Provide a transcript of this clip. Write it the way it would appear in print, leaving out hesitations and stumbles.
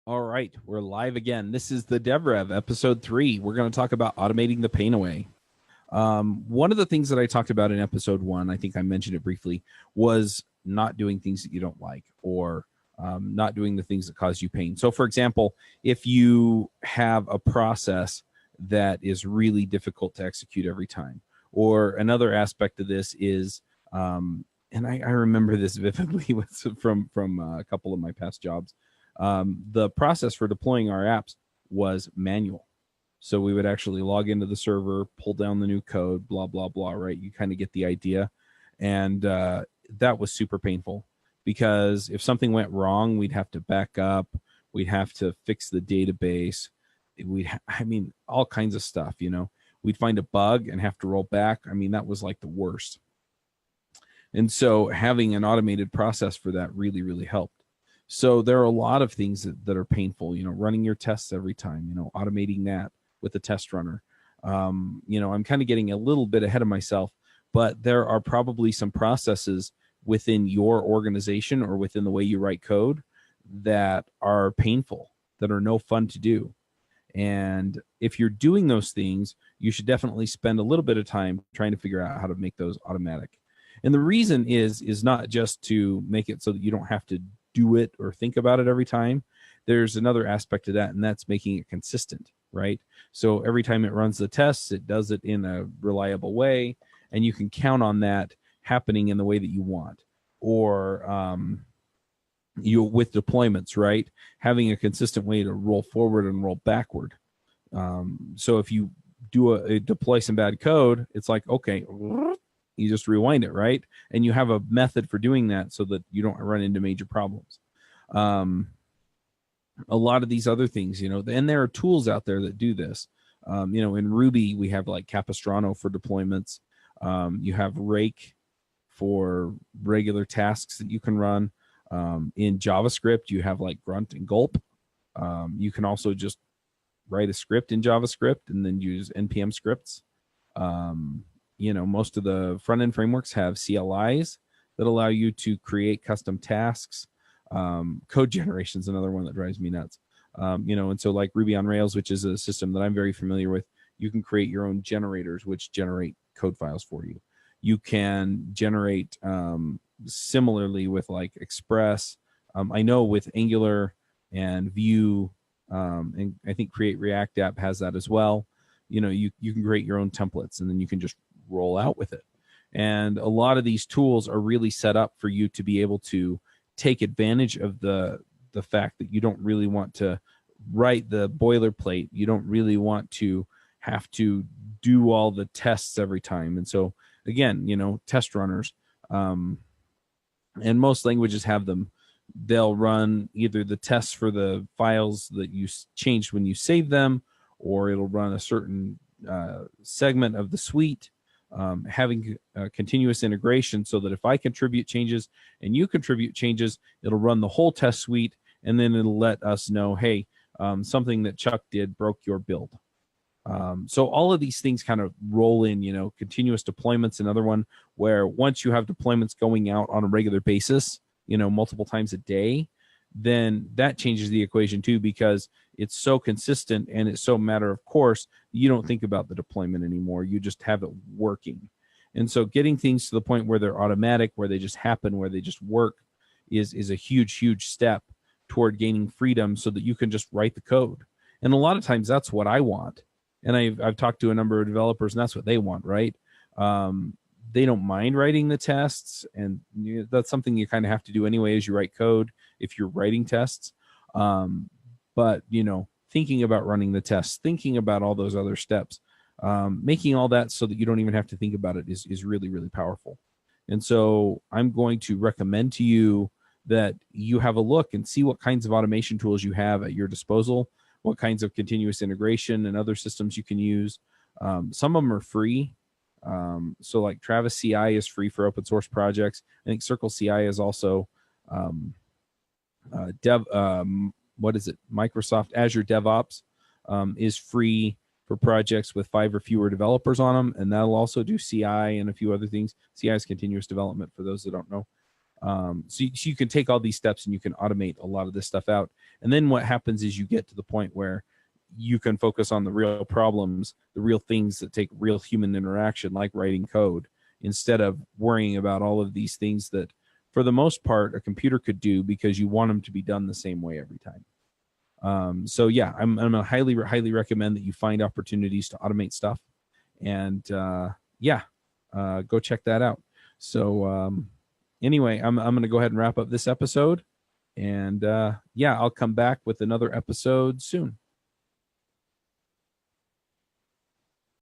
All right, we're live again. This is the DevRev episode 3. We're going to talk about automating the pain away. One of the things that I talked about in episode 1, I think I mentioned it briefly, was not doing things that you don't like, or not doing the things that cause you pain. So, for example, if you have a process that is really difficult to execute every time, or another aspect of this is, and I remember this vividly from a couple of my past jobs. The process for deploying our apps was manual. So we would actually log into the server, pull down the new code, blah, blah, blah, right? You kind of get the idea. And that was super painful because if something went wrong, we'd have to back up, we'd have to fix the database. All kinds of stuff, We'd find a bug and have to roll back. That was like the worst. And so having an automated process for that really, really helped. So there are a lot of things that are painful, running your tests every time, automating that with a test runner. I'm kind of getting a little bit ahead of myself, but there are probably some processes within your organization or within the way you write code that are painful, that are no fun to do. And if you're doing those things, you should definitely spend a little bit of time trying to figure out how to make those automatic. And the reason is not just to make it so that you don't have to do it or think about it every time. There's another aspect to that, and that's making it consistent, right? So every time it runs the tests, it does it in a reliable way, and you can count on that happening in the way that you want. Or you with deployments, right? Having a consistent way to roll forward and roll backward. So if you do a deploy some bad code, it's like, okay, you just rewind it, right? And you have a method for doing that so that you don't run into major problems. A lot of these other things, and there are tools out there that do this. In Ruby, we have like Capistrano for deployments. You have Rake for regular tasks that you can run. In JavaScript, you have like Grunt and Gulp. You can also just write a script in JavaScript and then use NPM scripts. Most of the front-end frameworks have CLIs that allow you to create custom tasks. Code generation is another one that drives me nuts. And so like Ruby on Rails, which is a system that I'm very familiar with, you can create your own generators, which generate code files for you. You can generate similarly with like Express. I know with Angular and Vue, and I think Create React app has that as well. You can create your own templates and then you can just roll out with it. And a lot of these tools are really set up for you to be able to take advantage of the fact that you don't really want to write the boilerplate. You don't really want to have to do all the tests every time. And so again, test runners, and most languages have them. They'll run either the tests for the files that you changed when you save them, or it'll run a certain segment of the suite. Having continuous integration so that if I contribute changes and you contribute changes, it'll run the whole test suite, and then it'll let us know, hey, something that Chuck did broke your build. So all of these things kind of roll in, continuous deployments, another one where once you have deployments going out on a regular basis, multiple times a day, then that changes the equation too, because it's so consistent and it's so matter of course, you don't think about the deployment anymore. You just have it working. And so getting things to the point where they're automatic, where they just happen, where they just work is a huge, huge step toward gaining freedom so that you can just write the code. And a lot of times that's what I want. And I've talked to a number of developers and that's what they want, right? They don't mind writing the tests, and that's something you kind of have to do anyway as you write code if you're writing tests. But thinking about running the tests, thinking about all those other steps, making all that so that you don't even have to think about it is really, really powerful. And so I'm going to recommend to you that you have a look and see what kinds of automation tools you have at your disposal, what kinds of continuous integration and other systems you can use. Some of them are free. So like Travis CI is free for open source projects. I think Circle CI is also Microsoft Azure DevOps is free for projects with 5 or fewer developers on them, and that'll also do CI and a few other things. CI is continuous development for those that don't know. So you can take all these steps and you can automate a lot of this stuff out. And then what happens is you get to the point where you can focus on the real problems, the real things that take real human interaction, like writing code, instead of worrying about all of these things that, for the most part, a computer could do because you want them to be done the same way every time. So yeah, I'm gonna highly recommend that you find opportunities to automate stuff, and go check that out. So anyway, I'm gonna go ahead and wrap up this episode, and I'll come back with another episode soon.